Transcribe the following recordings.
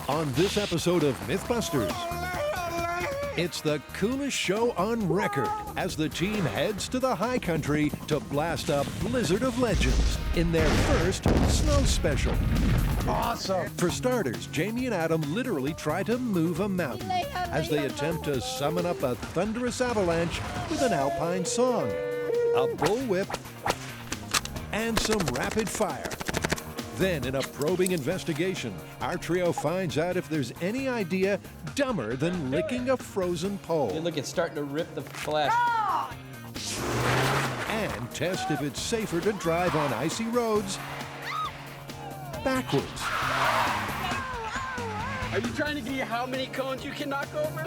On this episode of Mythbusters, it's the coolest show on record as the team heads to the high country to blast a blizzard of legends in their first snow special. Awesome! For starters, Jamie and Adam literally try to move a mountain as they attempt to summon up a thunderous avalanche with an Alpine song, a bullwhip, and some rapid fire. Then, in a probing investigation, our trio finds out if there's any idea dumber than licking a frozen pole. Hey, look, it's starting to rip the flesh. And test if it's safer to drive on icy roads backwards. Are you trying to give you how many cones you can knock over?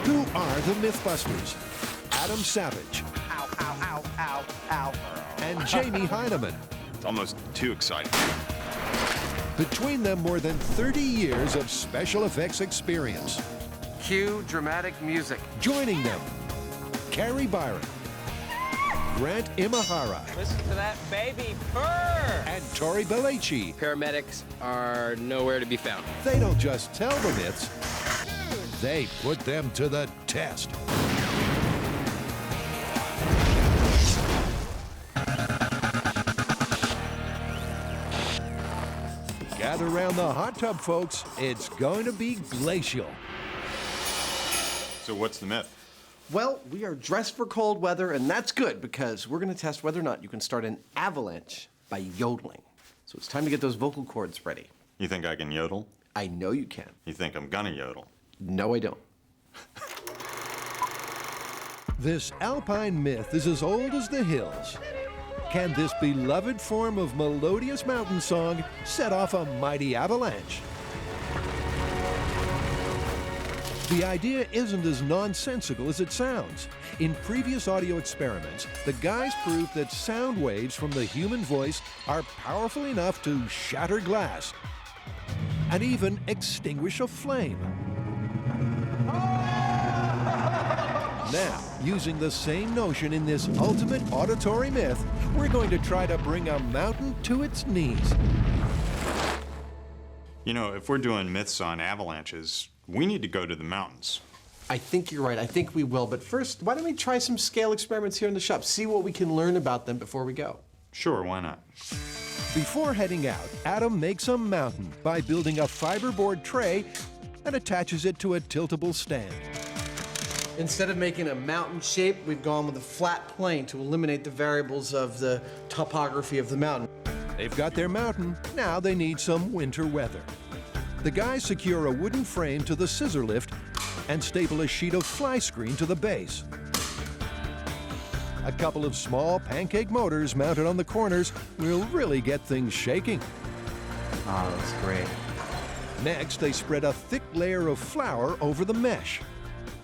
Who are the Mythbusters? Adam Savage. Ow, ow, ow, ow, ow. And Jamie Hyneman. It's almost too exciting. Between them, more than 30 years of special effects experience. Cue dramatic music. Joining them, Carrie Byron, Grant Imahara, Listen to that baby purr. and Tori Belleci. Paramedics are nowhere to be found. They don't just tell the myths, they put them to the test. Gather around the hot tub, folks. It's going to be glacial. So what's the myth? Well, we are dressed for cold weather, and that's good because we're going to test whether or not you can start an avalanche by yodeling. So it's time to get those vocal cords ready. You think I can yodel? I know you can. You think I'm gonna yodel? No, I don't. This Alpine myth is as old as the hills. Can this beloved form of melodious mountain song set off a mighty avalanche? The idea isn't as nonsensical as it sounds. In previous audio experiments, the guys proved that sound waves from the human voice are powerful enough to shatter glass and even extinguish a flame. Now, using the same notion in this ultimate auditory myth, we're going to try to bring a mountain to its knees. You know, if we're doing myths on avalanches, we need to go to the mountains. I think you're right. I think we will. But first, why don't we try some scale experiments here in the shop? See what we can learn about them before we go. Sure, why not? Before heading out, Adam makes a mountain by building a fiberboard tray and attaches it to a tiltable stand. Instead of making a mountain shape, we've gone with a flat plane to eliminate the variables of the topography of the mountain. They've got their mountain, now they need some winter weather. The guys secure a wooden frame to the scissor lift and staple a sheet of fly screen to the base. A couple of small pancake motors mounted on the corners will really get things shaking. Oh, that's great. Next, they spread a thick layer of flour over the mesh.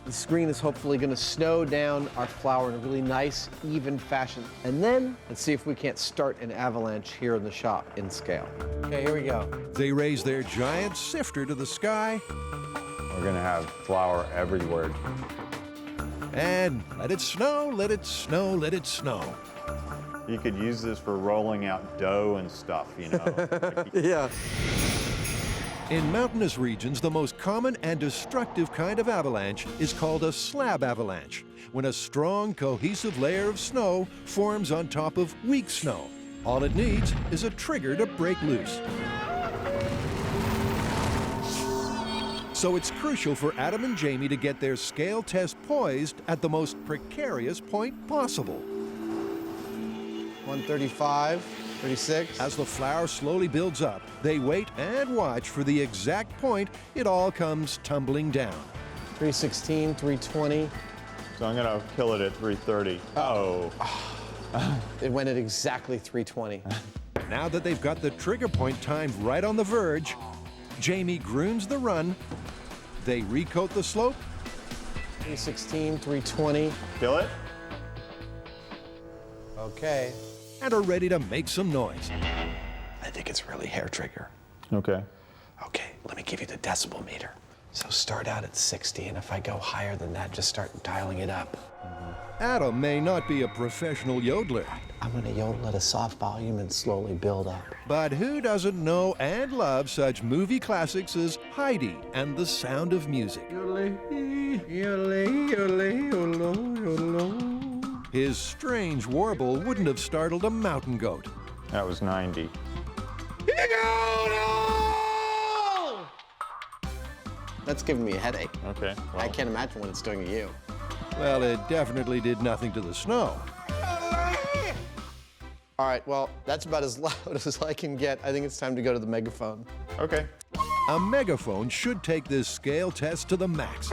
The screen is hopefully going to snow down our flour in a really nice, even fashion. And then, let's see if we can't start an avalanche here in the shop in scale. Okay, here we go. They raise their giant sifter to the sky We're gonna have flour everywhere. and let it snow, let it snow, let it snow. You could use this for rolling out dough and stuff, you know. Yeah. In mountainous regions, the most common and destructive kind of avalanche is called a slab avalanche, when a strong, cohesive layer of snow forms on top of weak snow. All it needs is a trigger to break loose. So it's crucial for Adam and Jamie to get their scale test poised at the most precarious point possible. 135, 36. As the flour slowly builds up, they wait and watch for the exact point it all comes tumbling down. 316, 320. So I'm gonna kill it at 330. Oh. It went at exactly 320. Now that they've got the trigger point timed right on the verge, Jamie groons the run, they recoat the slope, 316, 320. Kill it? Okay. and are ready to make some noise. I think it's really hair trigger. Okay. Okay, let me give you the decibel meter. So start out at 60, and if I go higher than that, just start dialing it up. Adam may not be a professional yodeler, I'm gonna yodel at a soft volume and slowly build up. but who doesn't know and love such movie classics as Heidi and The Sound of Music? His strange warble wouldn't have startled a mountain goat. That was 90. That's giving me a headache. Okay. I can't imagine what it's doing to you. Well, it definitely did nothing to the snow. All right, well, that's about as loud as I can get. I think it's time to go to the megaphone. Okay. A megaphone should take this scale test to the max.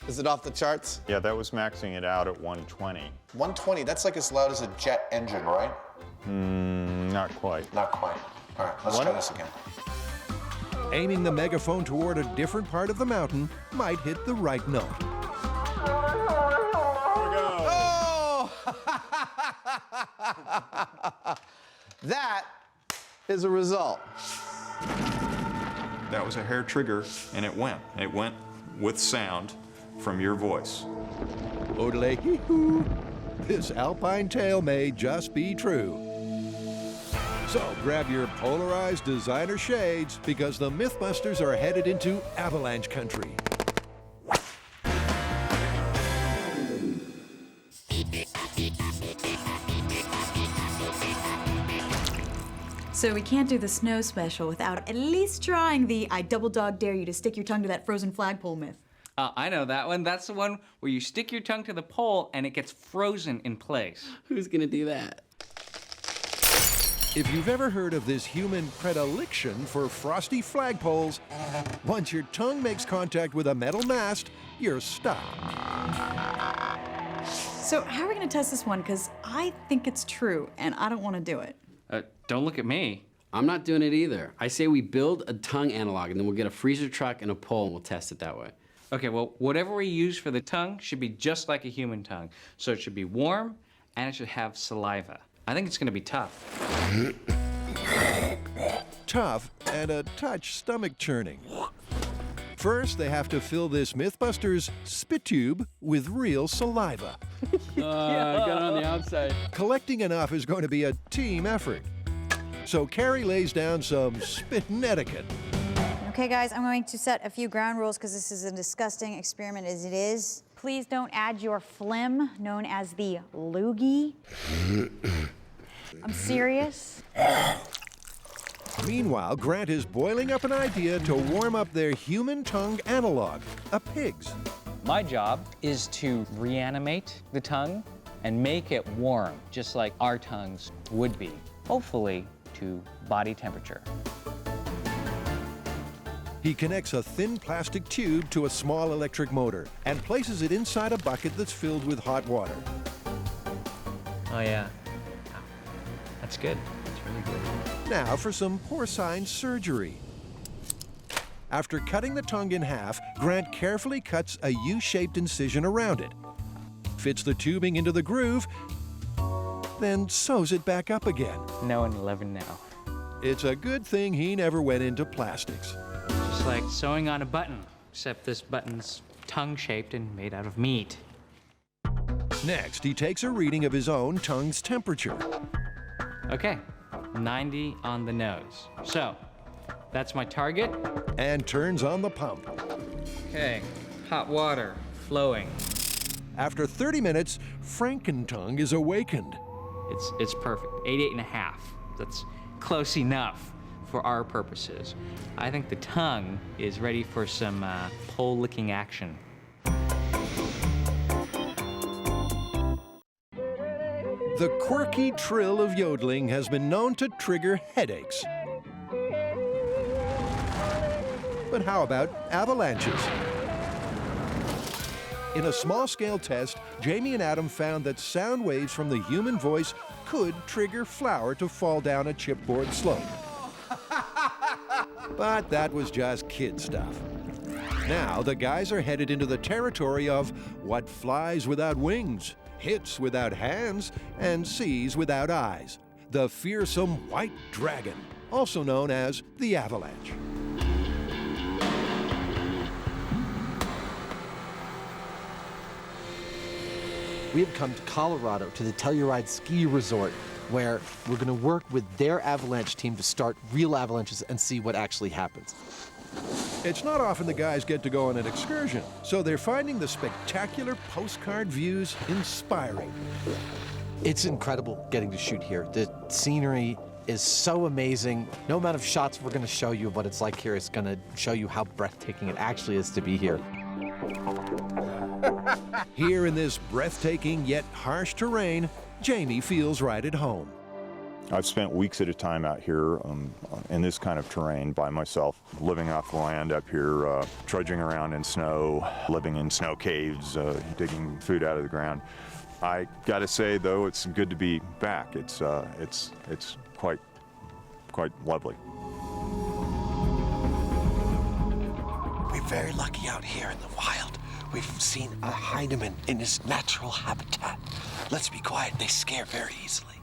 Is it off the charts? Yeah, that was maxing it out at 120. 120, that's like as loud as a jet engine, right? Not quite. Not quite. All right, let's try this again. Aiming the megaphone toward a different part of the mountain might hit the right note. Oh! That is a result. That was a hair trigger, and it went. It went with sound from your voice. Oodle-hee-hoo. This Alpine tale may just be true. So grab your polarized designer shades because the Mythbusters are headed into Avalanche country. So we can't do the snow special without at least trying the I double dog dare you to stick your tongue to that frozen flagpole myth. I know that one. That's the one where you stick your tongue to the pole and it gets frozen in place. Who's gonna do that? If you've ever heard of this human predilection for frosty flagpoles, once your tongue makes contact with a metal mast, you're stuck. So how are we gonna test this one? Because I think it's true and I don't want to do it. Don't look at me. I'm not doing it either. I say we build a tongue analog and then we'll get a freezer truck and a pole and we'll test it that way. Okay, well, whatever we use for the tongue should be just like a human tongue. So it should be warm and it should have saliva. I think it's gonna be tough. Tough and a touch stomach churning. First, they have to fill this Mythbusters spit tube with real saliva. I got it on the outside. Collecting enough is going to be a team effort. So Carrie lays down some spitting etiquette. Okay, guys, I'm going to set a few ground rules because this is a disgusting experiment as it is. Please don't add your phlegm, known as the loogie. I'm serious. Meanwhile, Grant is boiling up an idea to warm up their human tongue analog, a pig's. My job is to reanimate the tongue and make it warm, just like our tongues would be, hopefully to body temperature. He connects a thin plastic tube to a small electric motor and places it inside a bucket that's filled with hot water. Oh yeah, that's good. That's really good. Now for some porcine surgery. After cutting the tongue in half, Grant carefully cuts a U-shaped incision around it, fits the tubing into the groove, then sews it back up again. No and 11 now. It's a good thing he never went into plastics. Just like sewing on a button, except this button's tongue-shaped and made out of meat. Next, he takes a reading of his own tongue's temperature. Okay, 90 on the nose. So, that's my target. And turns on the pump. Okay, hot water flowing. After 30 minutes, Frankentongue is awakened. It's perfect, 88.5. That's close enough for our purposes. I think the tongue is ready for some pole-licking action. The quirky trill of yodeling has been known to trigger headaches. But how about avalanches? In a small-scale test, Jamie and Adam found that sound waves from the human voice could trigger flour to fall down a chipboard slope. But that was just kid stuff. Now the guys are headed into the territory of what flies without wings hits without hands and sees without eyes. The fearsome white dragon, also known as the Avalanche. We have come to Colorado to the Telluride Ski Resort, where we're going to work with their avalanche team to start real avalanches and see what actually happens. It's not often the guys get to go on an excursion, so they're finding the spectacular postcard views inspiring. It's incredible getting to shoot here. The scenery is so amazing. No amount of shots we're going to show you of what it's like here is going to show you how breathtaking it actually is to be here. Here in this breathtaking yet harsh terrain, Jamie feels right at home. I've spent weeks at a time out here in this kind of terrain by myself, living off the land up here, trudging around in snow, living in snow caves, digging food out of the ground. I got to say, though, it's good to be back. It's quite lovely. We're very lucky out here in the wild. We've seen a Hyneman in his natural habitat. Let's be quiet, they scare very easily.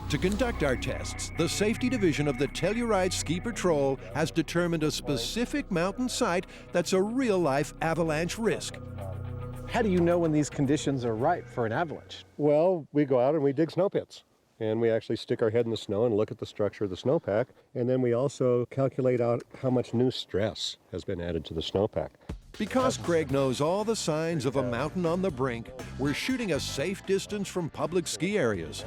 To conduct our tests, the Safety Division of the Telluride Ski Patrol has determined a specific mountain site that's a real-life avalanche risk. How do you know when these conditions are right for an avalanche? Well, we go out and we dig snow pits. And we actually stick our head in the snow and look at the structure of the snowpack. And then we also calculate out how much new stress has been added to the snowpack. Because Craig knows all the signs of a mountain on the brink, we're shooting a safe distance from public ski areas.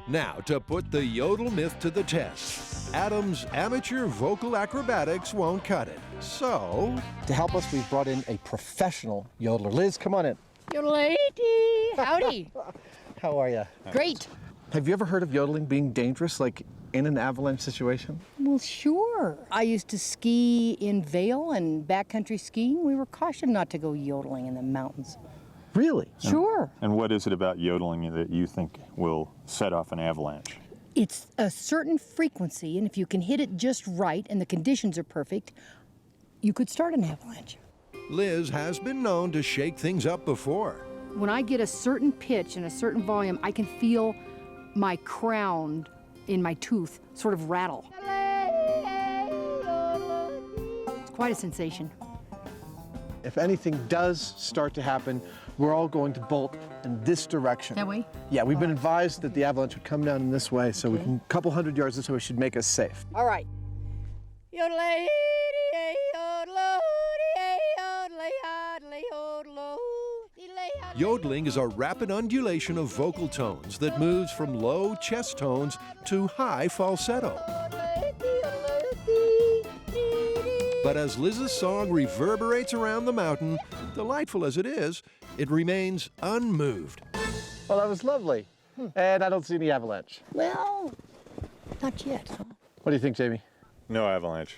Now, to put the yodel myth to the test, Adam's amateur vocal acrobatics won't cut it. So, to help us, we've brought in a professional yodeler. Liz, come on in. Yodelady! Howdy! How are you? Great. Have you ever heard of yodeling being dangerous, like in an avalanche situation? Well, sure. I used to ski in Vail and backcountry skiing. We were cautioned not to go yodeling in the mountains. Really? Sure. And what is it about yodeling that you think will set off an avalanche? It's a certain frequency, and if you can hit it just right and the conditions are perfect, you could start an avalanche. Liz has been known to shake things up before. When I get a certain pitch and a certain volume, I can feel my crown in my tooth sort of rattle. It's quite a sensation. If anything does start to happen, we're all going to bolt in this direction. That way? Yeah, we've been advised that the avalanche would come down in this way, so we can, a couple hundred yards this way should make us safe. All right. Yodeling is a rapid undulation of vocal tones that moves from low chest tones to high falsetto. But as Liz's song reverberates around the mountain, delightful as it is, it remains unmoved. Well, that was lovely. And I don't see any avalanche. Well, not yet. What do you think, Jamie? No avalanche.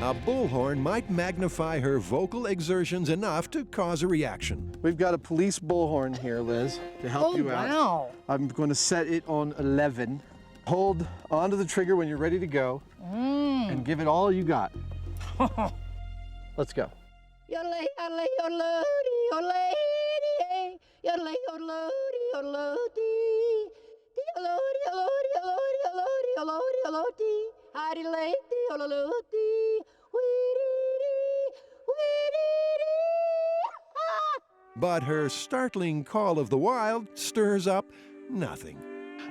A bullhorn might magnify her vocal exertions enough to cause a reaction. We've got a police bullhorn here, Liz, to help you out. Wow. I'm going to set it on 11. Hold onto the trigger when you're ready to go, and give it all you got. Let's go. But her startling call of the wild stirs up nothing.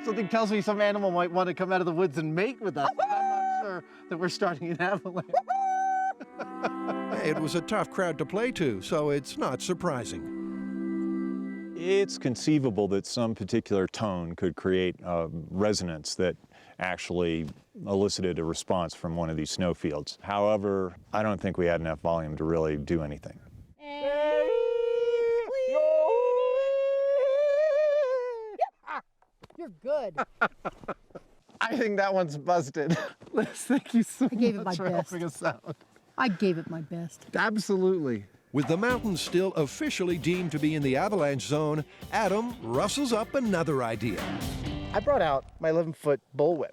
Something tells me some animal might want to come out of the woods and mate with us, but I'm not sure that we're starting an avalanche. Hey, it was a tough crowd to play to, so it's not surprising. It's conceivable that some particular tone could create resonance that actually elicited a response from one of these snowfields. However, I don't think we had enough volume to really do anything. You're good. I think that one's busted. Liz, thank you so I gave it my much for best. helping us out. I gave it my best. Absolutely. With the mountains still officially deemed to be in the avalanche zone, Adam rustles up another idea. I brought out my 11-foot bullwhip.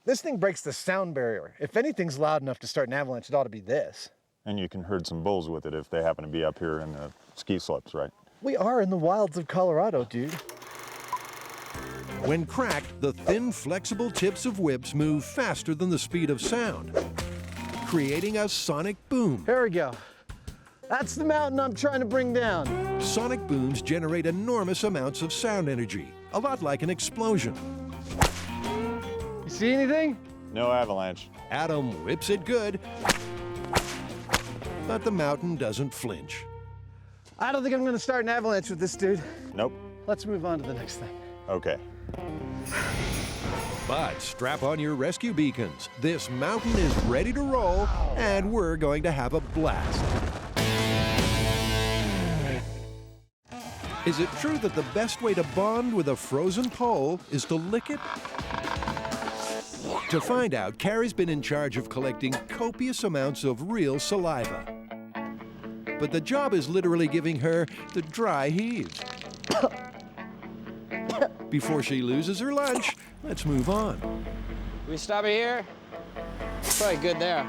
This thing breaks the sound barrier. If anything's loud enough to start an avalanche, it ought to be this. And you can herd some bulls with it if they happen to be up here in the ski slopes, right? We are in the wilds of Colorado, dude. When cracked, the thin, flexible tips of whips move faster than the speed of sound, creating a sonic boom. Here we go. That's the mountain I'm trying to bring down. Sonic booms generate enormous amounts of sound energy, a lot like an explosion. You see anything? No avalanche. Adam whips it good, but the mountain doesn't flinch. I don't think I'm gonna start an avalanche with this, dude. Nope. Let's move on to the next thing. Okay. But strap on your rescue beacons. This mountain is ready to roll, and we're going to have a blast. Is it true that the best way to bond with a frozen pole is to lick it? To find out, Carrie's been in charge of collecting copious amounts of real saliva. But the job is literally giving her the dry heaves. Before she loses her lunch, let's move on. We stop it here? Probably good there.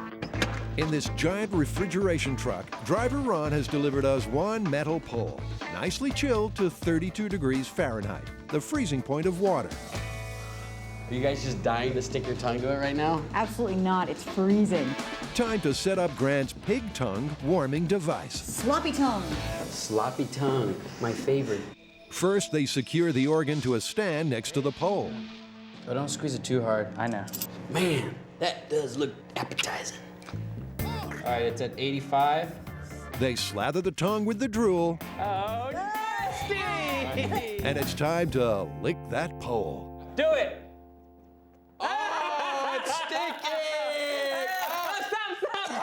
In this giant refrigeration truck, driver Ron has delivered us one metal pole, nicely chilled to 32 degrees Fahrenheit, the freezing point of water. Are you guys just dying to stick your tongue to it right now? Absolutely not. It's freezing. Time to set up Grant's pig tongue warming device. Sloppy tongue. Sloppy tongue, my favorite. First, they secure the organ to a stand next to the pole. Oh, don't squeeze it too hard. I know. Man, that does look appetizing. All right, it's at 85. They slather the tongue with the drool. Oh, nasty! And it's time to lick that pole. Do it! Oh, it's sticky! Stop!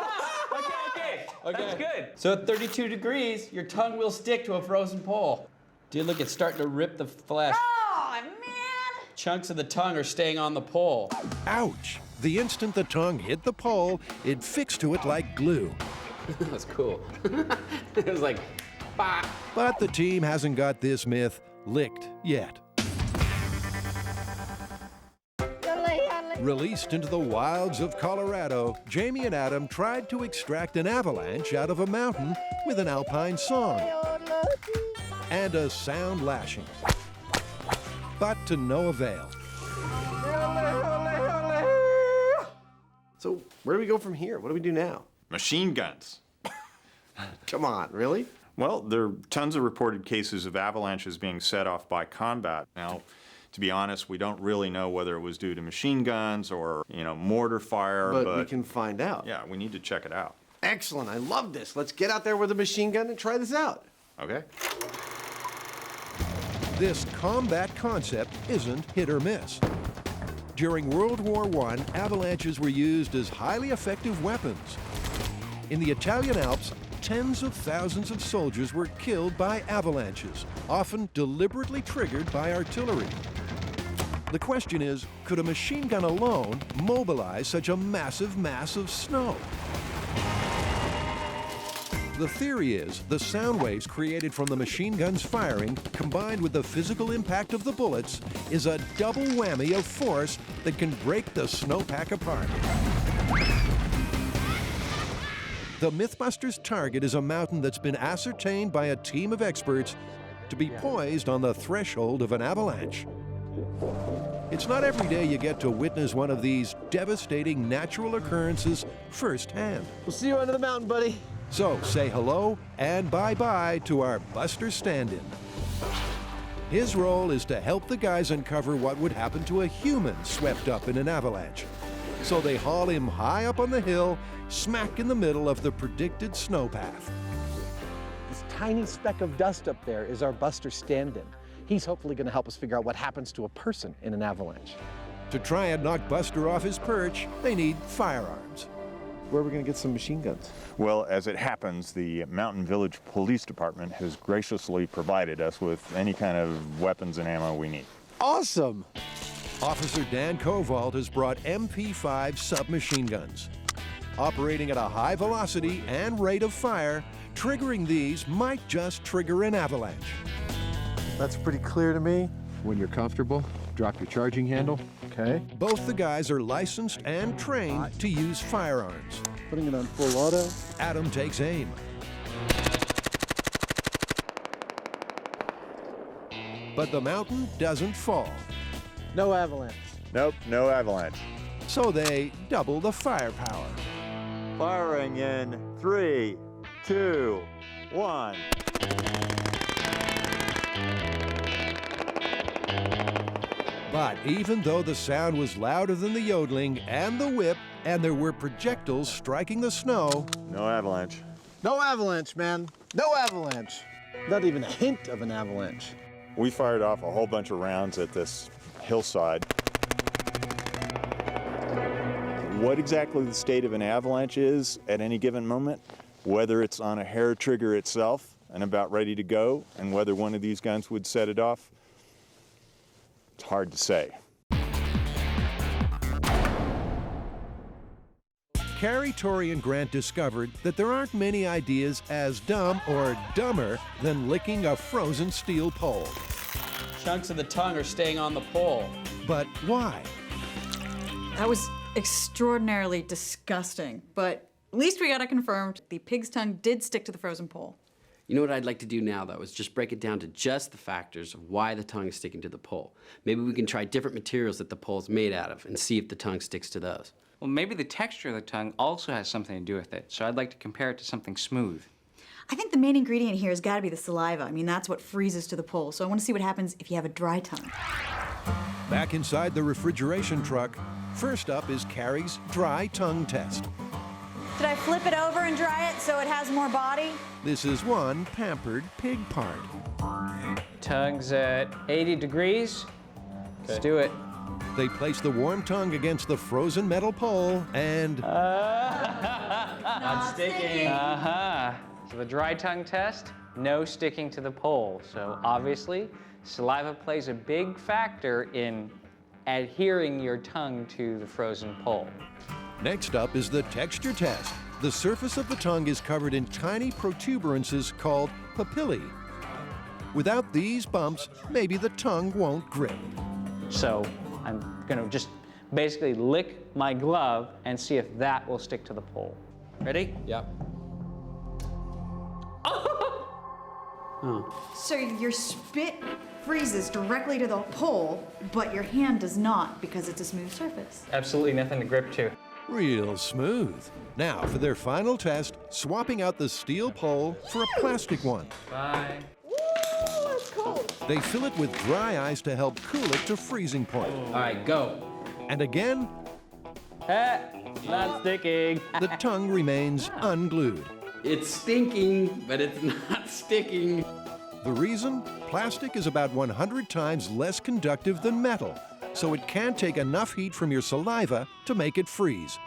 Okay. That's good. So at 32 degrees, your tongue will stick to a frozen pole. Dude, look, it's starting to rip the flesh. Oh, man! Chunks of the tongue are staying on the pole. Ouch! The instant the tongue hit the pole, it fixed to it like glue. That's cool. It was like, bah. But the team hasn't got this myth licked yet. Released into the wilds of Colorado, Jamie and Adam tried to extract an avalanche out of a mountain with an Alpine song and a sound lashing. But to no avail. So where do we go from here? What do we do now? Machine guns. Come on, really? Well, there are tons of reported cases of avalanches being set off by combat. Now, to be honest, we don't really know whether it was due to machine guns or, mortar fire. But we can find out. Yeah, we need to check it out. Excellent, I love this. Let's get out there with a machine gun and try this out. Okay. This combat concept isn't hit or miss. During World War I, avalanches were used as highly effective weapons. In the Italian Alps, tens of thousands of soldiers were killed by avalanches, often deliberately triggered by artillery. The question is, could a machine gun alone mobilize such a massive mass of snow? The theory is the sound waves created from the machine gun's firing, combined with the physical impact of the bullets, is a double whammy of force that can break the snowpack apart. The Mythbusters' target is a mountain that's been ascertained by a team of experts to be poised on the threshold of an avalanche. It's not every day you get to witness one of these devastating natural occurrences firsthand. We'll see you under the mountain, buddy. So say hello and bye-bye to our Buster stand-in. His role is to help the guys uncover what would happen to a human swept up in an avalanche. So they haul him high up on the hill, smack in the middle of the predicted snowpath. This tiny speck of dust up there is our Buster stand-in. He's hopefully going to help us figure out what happens to a person in an avalanche. To try and knock Buster off his perch, they need firearms. Where are we going to get some machine guns? Well, as it happens, the Mountain Village Police Department has graciously provided us with any kind of weapons and ammo we need. Awesome! Officer Dan Kovalt has brought MP5 submachine guns. Operating at a high velocity and rate of fire, triggering these might just trigger an avalanche. That's pretty clear to me. When you're comfortable, drop your charging handle. Okay. Both the guys are licensed and trained to use firearms. Putting it on full auto. Adam takes aim. but the mountain doesn't fall. No avalanche. Nope, no avalanche. So they double the firepower. Firing in 3, 2, 1. But even though the sound was louder than the yodeling and the whip, and there were projectiles striking the snow, No avalanche. No avalanche, man. No avalanche. Not even a hint of an avalanche. We fired off a whole bunch of rounds at this hillside. What exactly the state of an avalanche is at any given moment, whether it's on a hair trigger itself and about ready to go, and whether one of these guns would set it off, it's hard to say. Carrie, Tori, and Grant discovered that there aren't many ideas as dumb or dumber than licking a frozen steel pole. Chunks of the tongue are staying on the pole. But why? That was extraordinarily disgusting, but at least we got it confirmed. The pig's tongue did stick to the frozen pole. You know what I'd like to do now, though, is just break it down to just the factors of why the tongue is sticking to the pole. Maybe we can try different materials that the pole's made out of and see if the tongue sticks to those. Well, maybe the texture of the tongue also has something to do with it, so I'd like to compare it to something smooth. I think the main ingredient here has got to be the saliva. I mean, that's what freezes to the pole, so I want to see what happens if you have a dry tongue. Back inside the refrigeration truck, first up is Carrie's dry tongue test. Did I flip it over and dry it so it has more body? This is one pampered pig part. Tongue's at 80 degrees. Let's do it. They place the warm tongue against the frozen metal pole and... Not sticking. So the dry tongue test, no sticking to the pole. So obviously, saliva plays a big factor in adhering your tongue to the frozen pole. Next up is the texture test. The surface of the tongue is covered in tiny protuberances called papillae. Without these bumps, maybe the tongue won't grip. So I'm gonna just basically lick my glove and see if that will stick to the pole. Ready? Yep. So your spit freezes directly to the pole, but your hand does not because it's a smooth surface. Absolutely nothing to grip to. Real smooth. Now, for their final test, swapping out the steel pole for a plastic one. Bye. Ooh, that's cold. They fill it with dry ice to help cool it to freezing point. All right, go. And again, Not sticking. the tongue remains unglued. It's stinking, but it's not sticking. The reason? Plastic is about 100 times less conductive than metal, so it can't take enough heat from your saliva to make it freeze.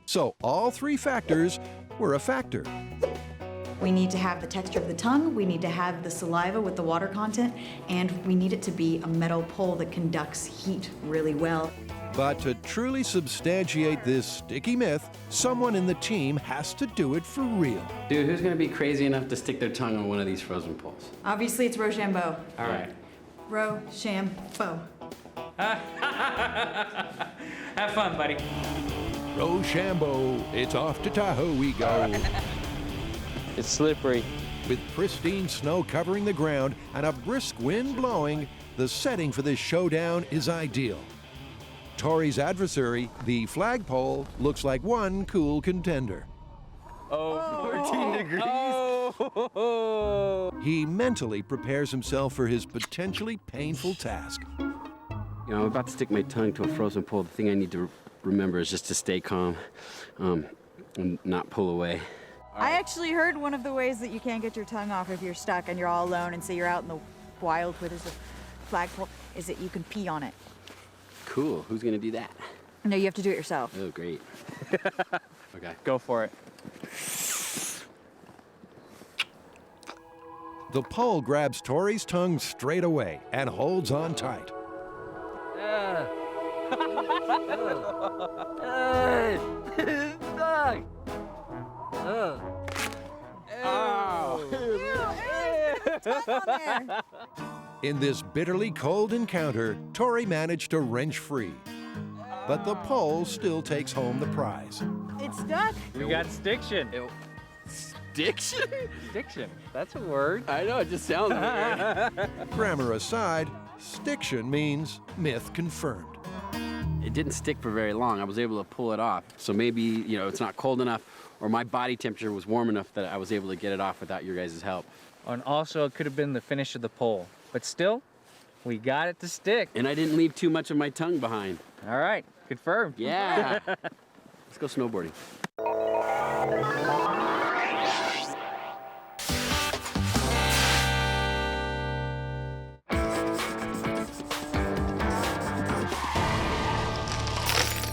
So all three factors were a factor. We need to have the texture of the tongue, we need to have the saliva with the water content, and we need it to be a metal pole that conducts heat really well. But to truly substantiate this sticky myth, someone in the team has to do it for real. Dude, who's gonna be crazy enough to stick their tongue on one of these frozen poles? Obviously, it's Rochambeau. All right. Rochambeau. Have fun, buddy. Rochambeau, it's off to Tahoe we go. It's slippery. With pristine snow covering the ground and a brisk wind blowing, the setting for this showdown is ideal. Tori's adversary, the flagpole, looks like one cool contender. 14 degrees. He mentally prepares himself for his potentially painful task. You know, I'm about to stick my tongue to a frozen pole. The thing I need to remember is just to stay calm and not pull away. I actually heard one of the ways that you can't get your tongue off if you're stuck and you're all alone and say you're out in the wild where there's a flagpole, is that you can pee on it. Cool. Who's gonna do that? No, you have to do it yourself. Oh, great. Okay. Go for it. The pole grabs Tori's tongue straight away and holds on tight. In this bitterly cold encounter, Tori managed to wrench free. But the pole still takes home the prize. It's stuck. We got stiction. Stiction? Stiction, that's a word. I know, it just sounds weird. Grammar aside, stiction means myth confirmed. It didn't stick for very long. I was able to pull it off. So maybe, you know, it's not cold enough or my body temperature was warm enough that I was able to get it off without your guys' help. And also, it could have been the finish of the pole. But still, we got it to stick. And I didn't leave too much of my tongue behind. All right, confirmed. Yeah. Let's go snowboarding.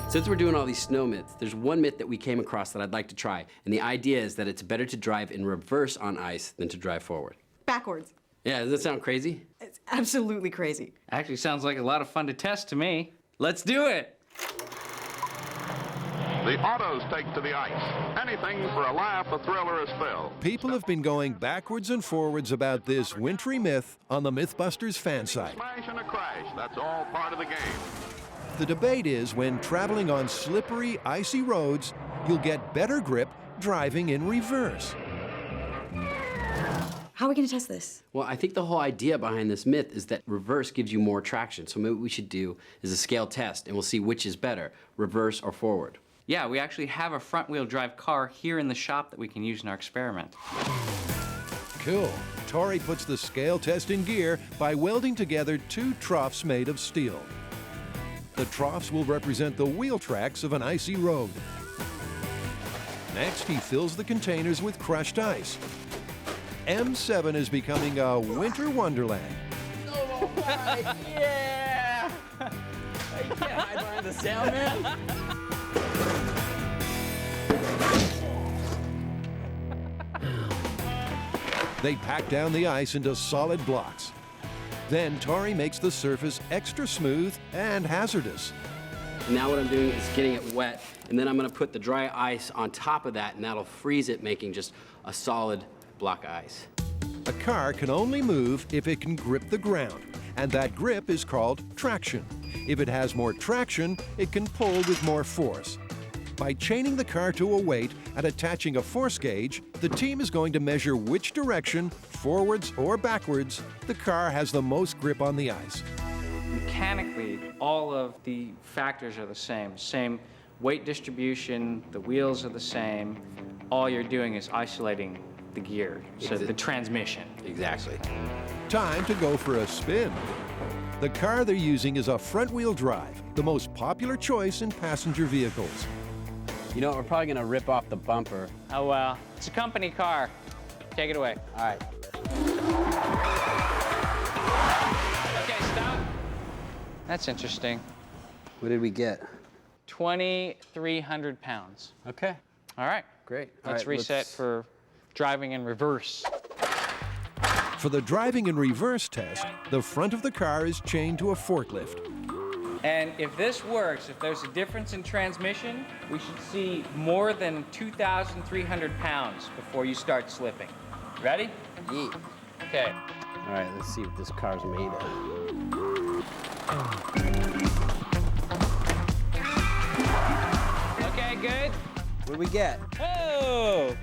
Since we're doing all these snow myths, there's one myth that we came across that I'd like to try. And the idea is that it's better to drive in reverse on ice than to drive forward. Backwards. Yeah, does that sound crazy? It's absolutely crazy. Actually sounds like a lot of fun to test to me. Let's do it. The autos take to the ice. Anything for a laugh, a thrill, or a spill. People have been going backwards and forwards about this wintry myth on the Mythbusters fan site. Smash and a crash, that's all part of the game. The debate is when traveling on slippery, icy roads, you'll get better grip driving in reverse. How are we going to test this? Well, I think the whole idea behind this myth is that reverse gives you more traction. So maybe what we should do is a scale test, and we'll see which is better, reverse or forward. Yeah, we actually have a front-wheel drive car here in the shop that we can use in our experiment. Cool. Tori puts the scale test in gear by welding together two troughs made of steel. The troughs will represent the wheel tracks of an icy road. Next, he fills the containers with crushed ice. M7 is becoming a winter wonderland. Oh, my, yeah! You can't hide behind the sound, man. They pack down the ice into solid blocks. Then Tori makes the surface extra smooth and hazardous. Now what I'm doing is getting it wet, and then I'm gonna put the dry ice on top of that, and that'll freeze it, making just a solid block of ice. A car can only move if it can grip the ground, and that grip is called traction. If it has more traction, it can pull with more force. By chaining the car to a weight and attaching a force gauge, the team is going to measure which direction, forwards or backwards, the car has the most grip on the ice. Mechanically, all of the factors are the same. Same weight distribution, the wheels are the same. All you're doing is isolating the gear, so the transmission. Exactly. Time to go for a spin. The car they're using is a front-wheel drive, the most popular choice in passenger vehicles. You know what, we're probably gonna rip off the bumper. Oh, well, it's a company car. Take it away. All right. Okay, stop. That's interesting. What did we get? 2,300 pounds. Okay. All right. Great. All Let's right, reset for driving in reverse. For the driving in reverse test, the front of the car is chained to a forklift. And if this works, if there's a difference in transmission, we should see more than 2,300 pounds before you start slipping. Ready? Yeet. Okay. All right, let's see what this car's made of. Okay, good. What do we get? Oh!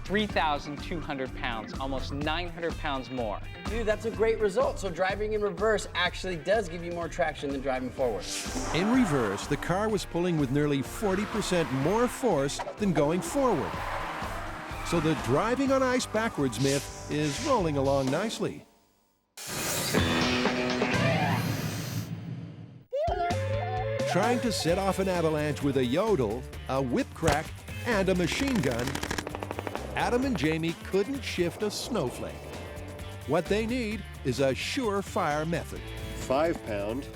3,200 pounds, almost 900 pounds more. Dude, that's a great result. So driving in reverse actually does give you more traction than driving forward. In reverse, the car was pulling with nearly 40% more force than going forward. So the driving on ice backwards myth is rolling along nicely. Trying to set off an avalanche with a yodel, a whip crack, and a machine gun, Adam and Jamie couldn't shift a snowflake. What they need is a surefire method. 5-pound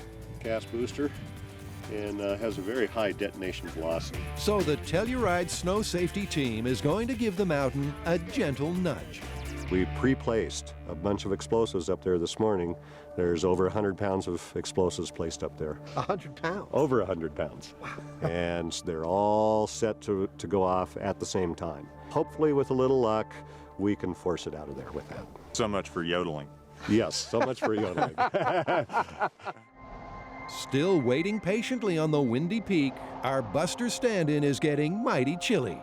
gas booster and has a very high detonation velocity. So the Telluride Snow Safety Team is going to give the mountain a gentle nudge. We pre-placed a bunch of explosives up there this morning. There's over 100 pounds of explosives placed up there. 100 pounds? Over 100 pounds. Wow. And they're all set to go off at the same time. Hopefully, with a little luck, we can force it out of there with that. So much for yodeling. Yes, so much for yodeling. Still waiting patiently on the windy peak, our Buster stand-in is getting mighty chilly.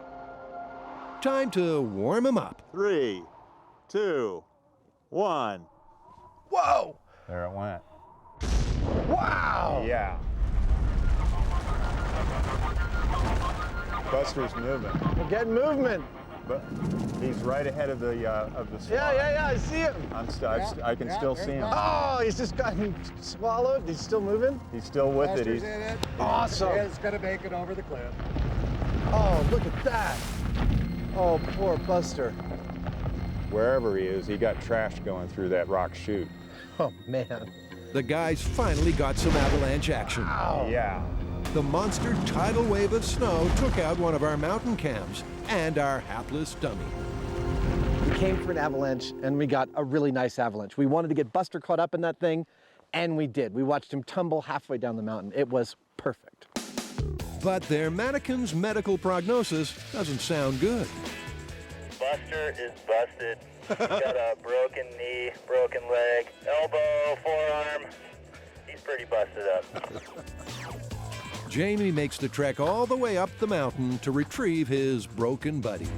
Time to warm him up. 3, 2, 1. Whoa! There it went. Wow! Yeah. Buster's moving. We're getting movement. But he's right ahead of the slide. Yeah, I see him. I can still see him. Oh, he's just gotten swallowed. He's still moving. He's still with it. Buster's He's in it. Awesome. It's gonna make it over the cliff. Oh, look at that. Oh, poor Buster. wherever he is. He got trash going through that rock chute. Oh, man. The guys finally got some avalanche action. Yeah. The monster tidal wave of snow took out one of our mountain cams and our hapless dummy. We came for an avalanche, and we got a really nice avalanche. We wanted to get Buster caught up in that thing, and we did. We watched him tumble halfway down the mountain. It was perfect. But their mannequin's medical prognosis doesn't sound good. Buster is busted. He's got a broken knee, broken leg, elbow, forearm. He's pretty busted up. Jamie makes the trek all the way up the mountain to retrieve his broken buddy.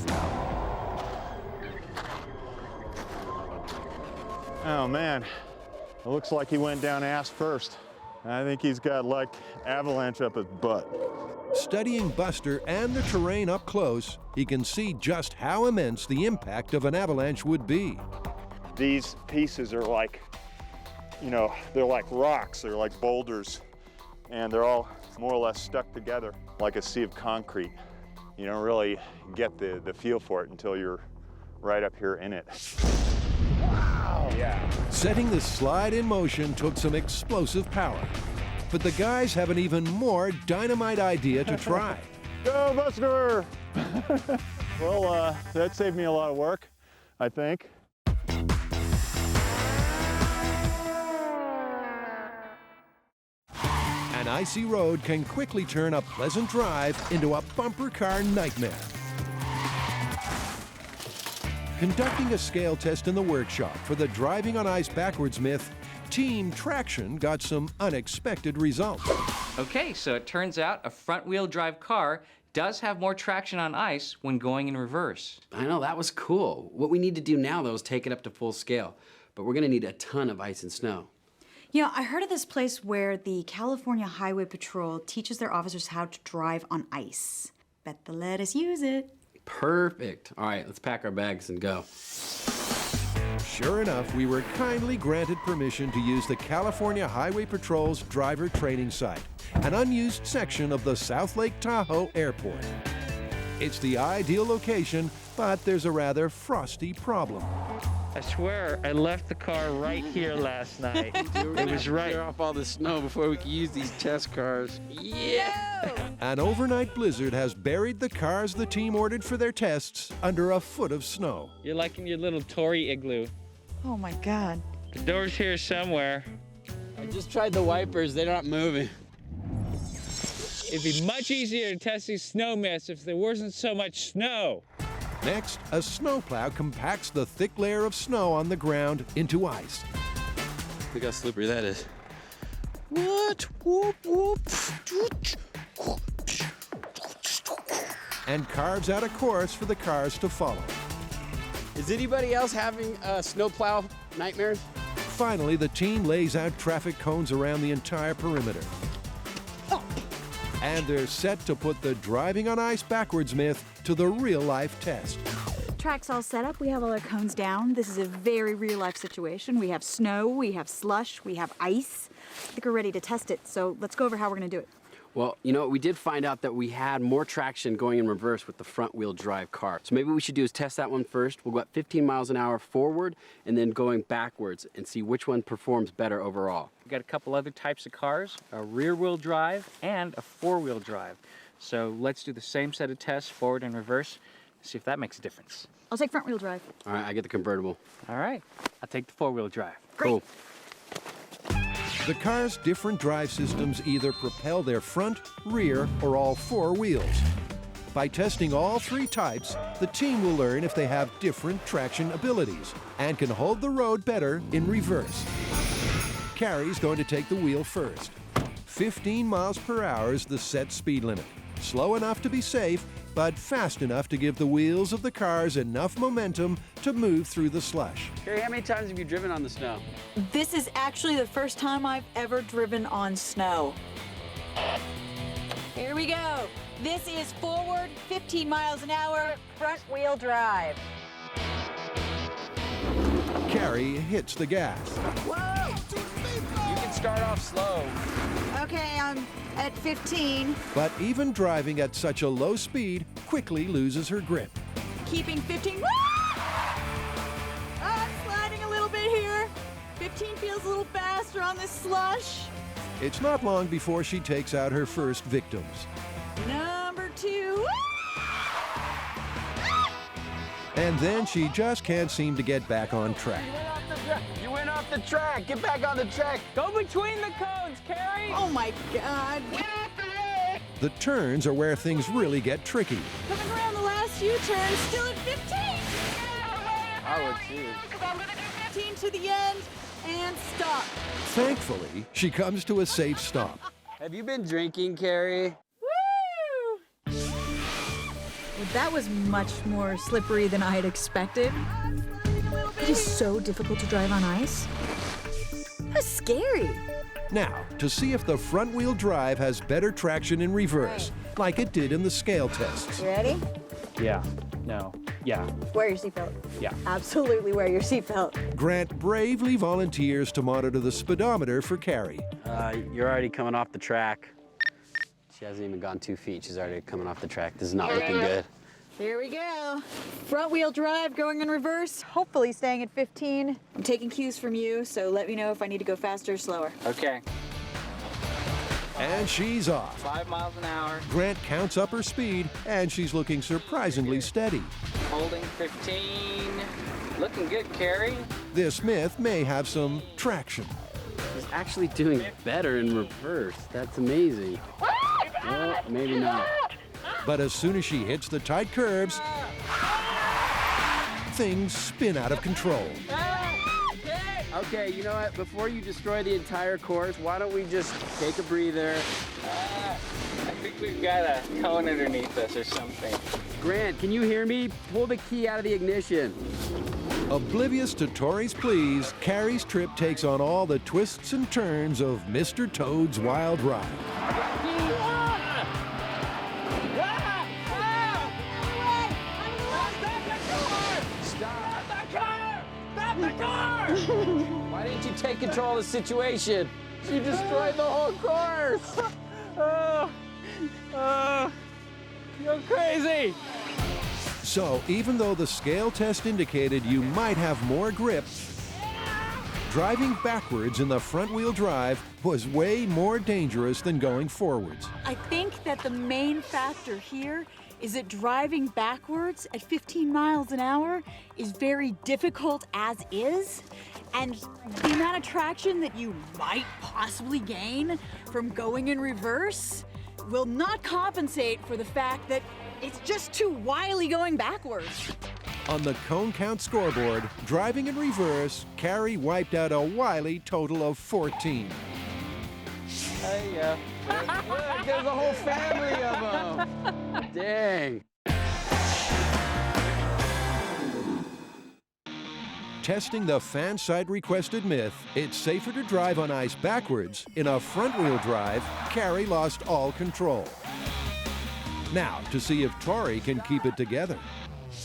Oh man, it looks like he went down ass first. I think he's got like avalanche up his butt. Studying Buster and the terrain up close, he can see just how immense the impact of an avalanche would be. These pieces are like, you know, they're like rocks, they're like boulders, and they're all more or less stuck together like a sea of concrete. You don't really get the feel for it until you're right up here in it. Wow! Yeah. Setting the slide in motion took some explosive power. But the guys have an even more dynamite idea to try. Go, Buster! Well, that saved me a lot of work, I think. An icy road can quickly turn a pleasant drive into a bumper car nightmare. Conducting a scale test in the workshop for the driving on ice backwards myth, Team Traction got some unexpected results. Okay, so it turns out a front-wheel drive car does have more traction on ice when going in reverse. I know, that was cool. What we need to do now, though, is take it up to full scale. But we're gonna need a ton of ice and snow. You know, I heard of this place where the California Highway Patrol teaches their officers how to drive on ice. Bet they'll let us use it. Perfect. All right, let's pack our bags and go. Sure enough, we were kindly granted permission to use the California Highway Patrol's driver training site, an unused section of the South Lake Tahoe Airport. It's the ideal location, but there's a rather frosty problem. I swear, I left the car right here last night. It was right. Clear off all the snow before we could use these test cars. Yeah! An overnight blizzard has buried the cars the team ordered for their tests under a foot of snow. You're like in your little Tori igloo. Oh my God. The door's here somewhere. I just tried the wipers, they're not moving. It'd be much easier to test these snow myths if there wasn't so much snow. Next, a snowplow compacts the thick layer of snow on the ground into ice. Look how slippery that is. What? Whoop, whoop. And carves out a course for the cars to follow. Is anybody else having snowplow nightmares? Finally, the team lays out traffic cones around the entire perimeter. And they're set to put the driving on ice backwards myth to the real-life test. Track's all set up. We have all our cones down. This is a very real-life situation. We have snow, we have slush, we have ice. I think we're ready to test it, so let's go over how we're gonna do it. Well, you know, we did find out that we had more traction going in reverse with the front-wheel drive car. So maybe what we should do is test that one first. We'll go at 15 miles an hour forward and then going backwards and see which one performs better overall. We've got a couple other types of cars, a rear-wheel drive and a four-wheel drive. So let's do the same set of tests, forward and reverse, see if that makes a difference. I'll take front-wheel drive. All right, I get the convertible. All right, I'll take the four-wheel drive. Great. Cool. The car's different drive systems either propel their front, rear, or all four wheels. By testing all three types, the team will learn if they have different traction abilities and can hold the road better in reverse. Carrie's going to take the wheel first. 15 miles per hour is the set speed limit. slow enough to be safe, but fast enough to give the wheels of the cars enough momentum to move through the slush. Carrie, how many times have you driven on the snow? This is actually the first time I've ever driven on snow. Here we go. This is forward, 15 miles an hour, front wheel drive. Carrie hits the gas. Whoa! You can start off slow. Okay, I'm at 15. But even driving at such a low speed quickly loses her grip. Keeping 15. Woo! Oh, I'm sliding a little bit here. 15 feels a little faster on this slush. It's not long before she takes out her first victims. Number 2. And then she just can't seem to get back on track. You went off the track. Get back on the track. Go between the cones, Carrie! Oh my God. The turns are where things really get tricky. Coming around the last few turns, still at 15. I would too. 15 to the end and stop. Thankfully, she comes to a safe stop. Have you been drinking, Carrie? Woo! Well, that was much more slippery than I had expected. It is so difficult to drive on ice. That's scary. Now, to see if the front-wheel drive has better traction in reverse, like it did in the scale tests. You ready? Yeah. No. Yeah. Wear your seatbelt. Yeah. Absolutely wear your seatbelt. Grant bravely volunteers to monitor the speedometer for Carrie. You're already coming off the track. She hasn't even gone 2 feet. She's already coming off the track. This is not looking good. Here we go. Front wheel drive going in reverse, hopefully staying at 15. I'm taking cues from you, so let me know if I need to go faster or slower. Okay. And she's off. 5 miles an hour. Grant counts up her speed, and she's looking surprisingly steady. Holding 15. Looking good, Carrie. This myth may have some traction. She's actually doing better in reverse. That's amazing. Well, maybe not. But as soon as she hits the tight curves, things spin out of control. Okay, you know what? Before you destroy the entire course, why don't we just take a breather? I think we've got a cone underneath us or something. Grant, can you hear me? Pull the key out of the ignition. Oblivious to Tori's pleas, Carrie's trip takes on all the twists and turns of Mr. Toad's Wild Ride. Why didn't you take control of the situation? She destroyed the whole course. You're crazy. So even though the scale test indicated you might have more grip, driving backwards in the front-wheel drive was way more dangerous than going forwards. I think that the main factor here is that driving backwards at 15 miles an hour is very difficult as is. And the amount of traction that you might possibly gain from going in reverse will not compensate for the fact that it's just too wily going backwards. On the cone count scoreboard, driving in reverse, Carrie wiped out a wily total of 14. There you go. Look, there's a whole family of them. Dang. Testing the fan site requested myth, it's safer to drive on ice backwards. In a front-wheel drive, Carrie lost all control. Now, to see if Tori can keep it together.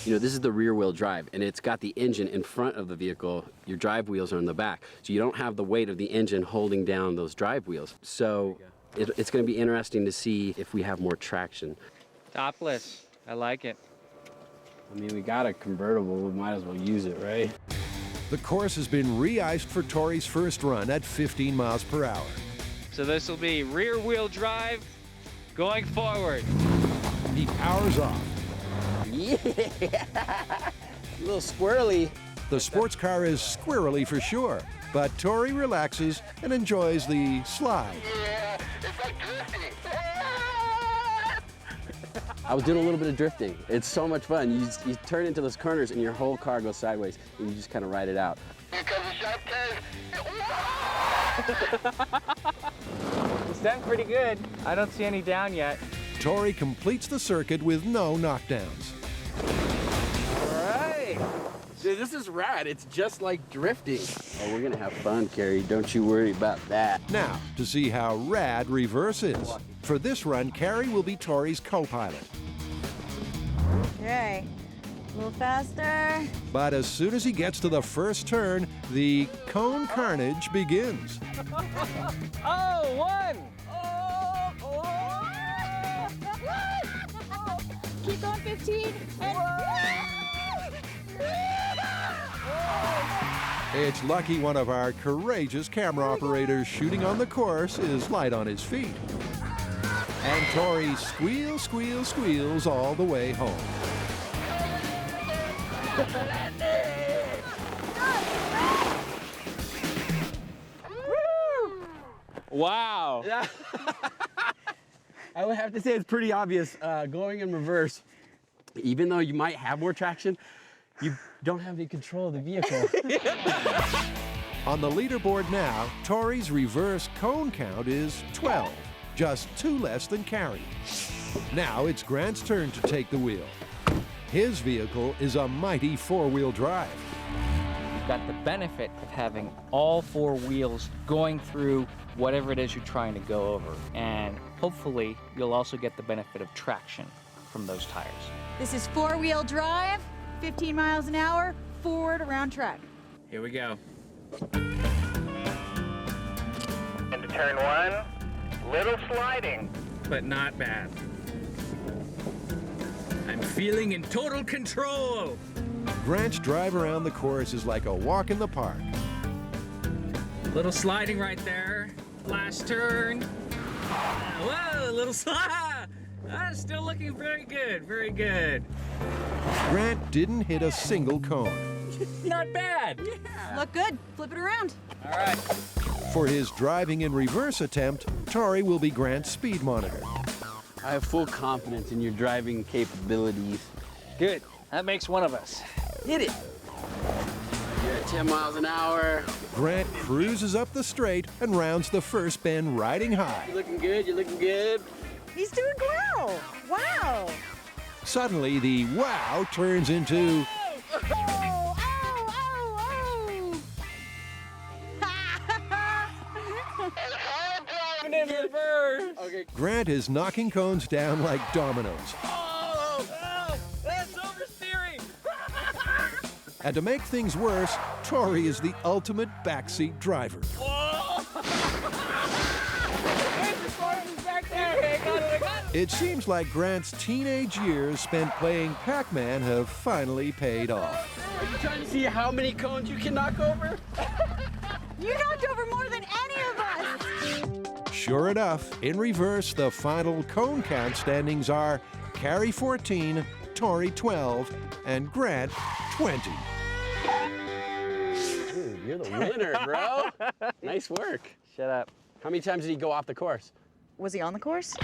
You know, this is the rear-wheel drive, and it's got the engine in front of the vehicle. Your drive wheels are in the back, so you don't have the weight of the engine holding down those drive wheels. So it's going to be interesting to see if we have more traction. Topless. I like it. I mean, we got a convertible. We might as well use it, right? The course has been re-iced for Tori's first run at 15 miles per hour. So this will be rear-wheel drive going forward. He powers off. Yeah! A little squirrely. The sports car is squirrely for sure, but Tori relaxes and enjoys the slide. Yeah, it's like drifting. I was doing a little bit of drifting. It's so much fun. You turn into those corners and your whole car goes sideways and you just kind of ride it out. Here comes the sharp turn. It's done pretty good. I don't see any down yet. Tori completes the circuit with no knockdowns. All right. Dude, this is rad. It's just like drifting. Oh, we're gonna have fun, Carrie. Don't you worry about that. Now, to see how rad reverse is. For this run, Carrie will be Tori's co-pilot. Okay, a little faster. But as soon as he gets to the first turn, the cone carnage begins. Oh, one! Keep going, 15. It's lucky one of our courageous camera operators shooting on the course is light on his feet. And Tori squeals all the way home. Wow. Yeah. I would have to say it's pretty obvious. Going in reverse, even though you might have more traction, you don't have any control of the vehicle. On the leaderboard now, Tori's reverse cone count is 12, just 2 less than Carrie. Now it's Grant's turn to take the wheel. His vehicle is a mighty 4-wheel drive. You've got the benefit of having all 4 wheels going through whatever it is you're trying to go over. And hopefully, you'll also get the benefit of traction from those tires. This is 4-wheel drive, 15 miles an hour, forward around track. Here we go. Into turn 1, little sliding. But not bad. I'm feeling in total control. Grant's drive around the course is like a walk in the park. Little sliding right there. Last turn. Whoa, a little slide. Still looking very good, very good. Grant didn't hit a single cone. Not bad. Yeah. Look good. Flip it around. All right. For his driving in reverse attempt, Tori will be Grant's speed monitor. I have full confidence in your driving capabilities. Good. That makes one of us. Hit it. You're at 10 miles an hour. Grant cruises up the straight and rounds the first bend riding high. You're looking good, you're looking good. He's doing well. Wow. Suddenly, the wow turns into... In reverse. Okay. Grant is knocking cones down like dominoes. Oh, that's oversteering. And to make things worse, Tori is the ultimate backseat driver. It seems like Grant's teenage years spent playing Pac-Man have finally paid off. Are you trying to see how many cones you can knock over? You knocked over more than any of us. Sure enough, in reverse, the final cone count standings are Carrie 14, Tori 12, and Grant 20. Dude, you're the winner, bro. Nice work. Shut up. How many times did he go off the course? Was he on the course?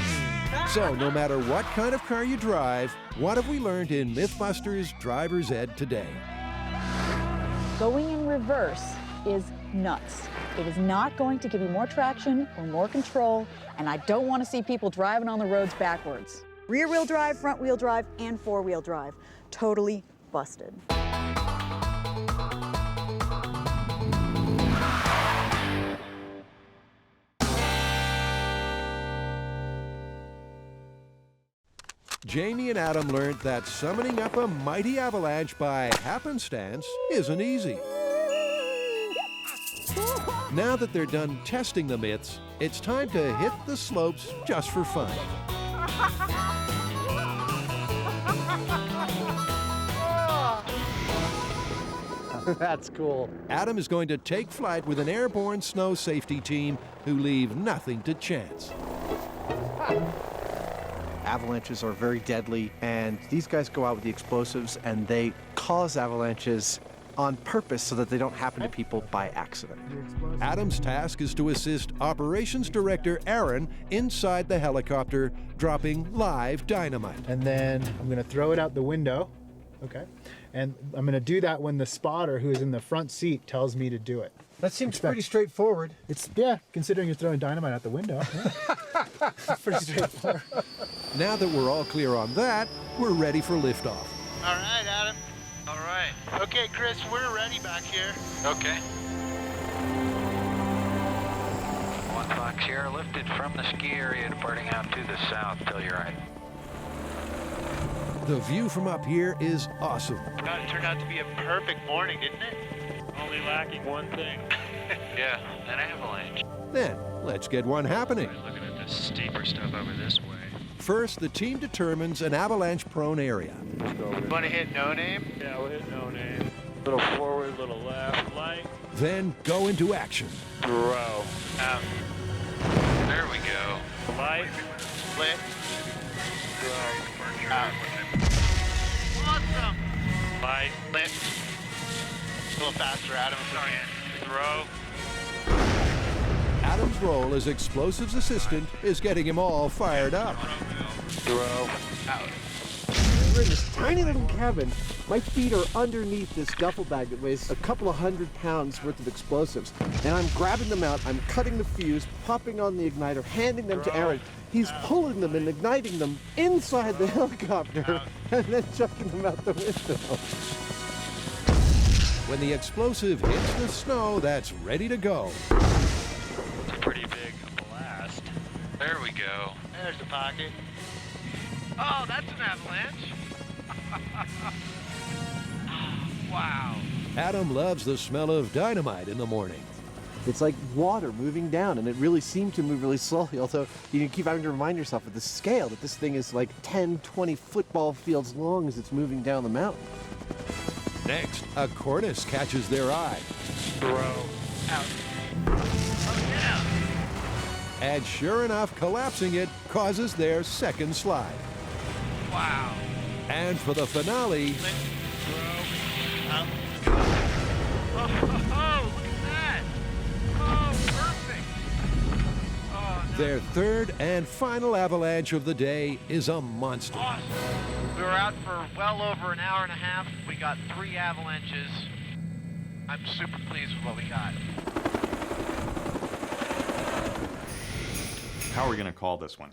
So, no matter what kind of car you drive, what have we learned in Mythbusters Driver's Ed today? Going in reverse is nuts. It is not going to give you more traction or more control, and I don't want to see people driving on the roads backwards. Rear-wheel drive, front-wheel drive, and 4-wheel drive. Totally busted. Jamie and Adam learned that summoning up a mighty avalanche by happenstance isn't easy. Now that they're done testing the myths, it's time to hit the slopes just for fun. That's cool. Adam is going to take flight with an airborne snow safety team who leave nothing to chance. Avalanches are very deadly, and these guys go out with the explosives and they cause avalanches on purpose so that they don't happen to people by accident. Adam's task is to assist Operations Director Aaron inside the helicopter, dropping live dynamite. And then I'm going to throw it out the window, okay? And I'm going to do that when the spotter who is in the front seat tells me to do it. That seems pretty straightforward. It's, yeah, considering you're throwing dynamite out the window. Yeah. Pretty straightforward. Now that we're all clear on that, we're ready for liftoff. All right, Adam. All right. Okay, Chris, we're ready back here. Okay. 1 Fox Sierra lifted from the ski area, departing out to the south till you're right. The view from up here is awesome. God, it turned out to be a perfect morning, didn't it? Only lacking one thing. Yeah, an avalanche. Then, let's get one happening. Looking at the steeper stuff over this way. First, the team determines an avalanche-prone area. Want to hit no name? Yeah, we'll hit no name. Little forward, little left, light. Then go into action. Throw. Out. There we go. Light. Split. Throw. Out. Awesome. Light. Split. A little faster, Adam. Sorry. Throw. Adam's role as explosives assistant is getting him all fired up. Throw. Out. We're in this tiny little cabin. My feet are underneath this duffel bag that weighs a couple of 100 pounds worth of explosives. And I'm grabbing them out, I'm cutting the fuse, popping on the igniter, handing them to Aaron. He's pulling them and igniting them inside the helicopter and then chucking them out the window. When the explosive hits the snow that's ready to go. It's a pretty big blast. There we go. There's the pocket. Oh, that's an avalanche. Wow. Adam loves the smell of dynamite in the morning. It's like water moving down, and it really seemed to move really slowly, although you keep having to remind yourself of the scale, that this thing is like 10, 20 football fields long as it's moving down the mountain. Next, a cornice catches their eye. Throw. Out. Oh, yeah. And sure enough, collapsing it causes their second slide. Wow. And for the finale, Throw. Out. Oh, look at that. Oh, perfect. Oh, no. their third and final avalanche of the day is a monster. Awesome. We were out for well over an hour and a half. We got 3 avalanches. I'm super pleased with what we got. How are we going to call this one?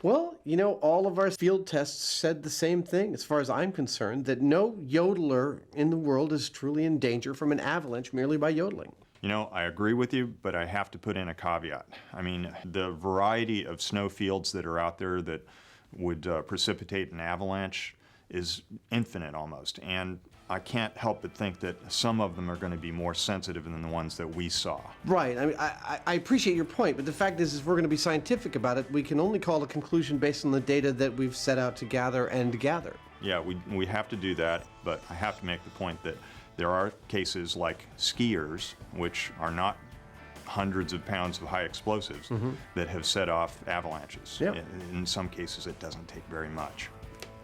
Well, you know, all of our field tests said the same thing, as far as I'm concerned, that no yodeler in the world is truly in danger from an avalanche merely by yodeling. You know, I agree with you, but I have to put in a caveat. I mean, the variety of snow fields that are out there that would precipitate an avalanche is infinite almost, and I can't help but think that some of them are going to be more sensitive than the ones that we saw. Right. I mean, I appreciate your point, but the fact is if we're going to be scientific about it, we can only call a conclusion based on the data that we've set out to gather and gather. Yeah, we have to do that, but I have to make the point that there are cases like skiers, which are not hundreds of pounds of high explosives, that have set off avalanches. Yep. In some cases, it doesn't take very much.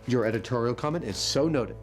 Your editorial comment is so noted.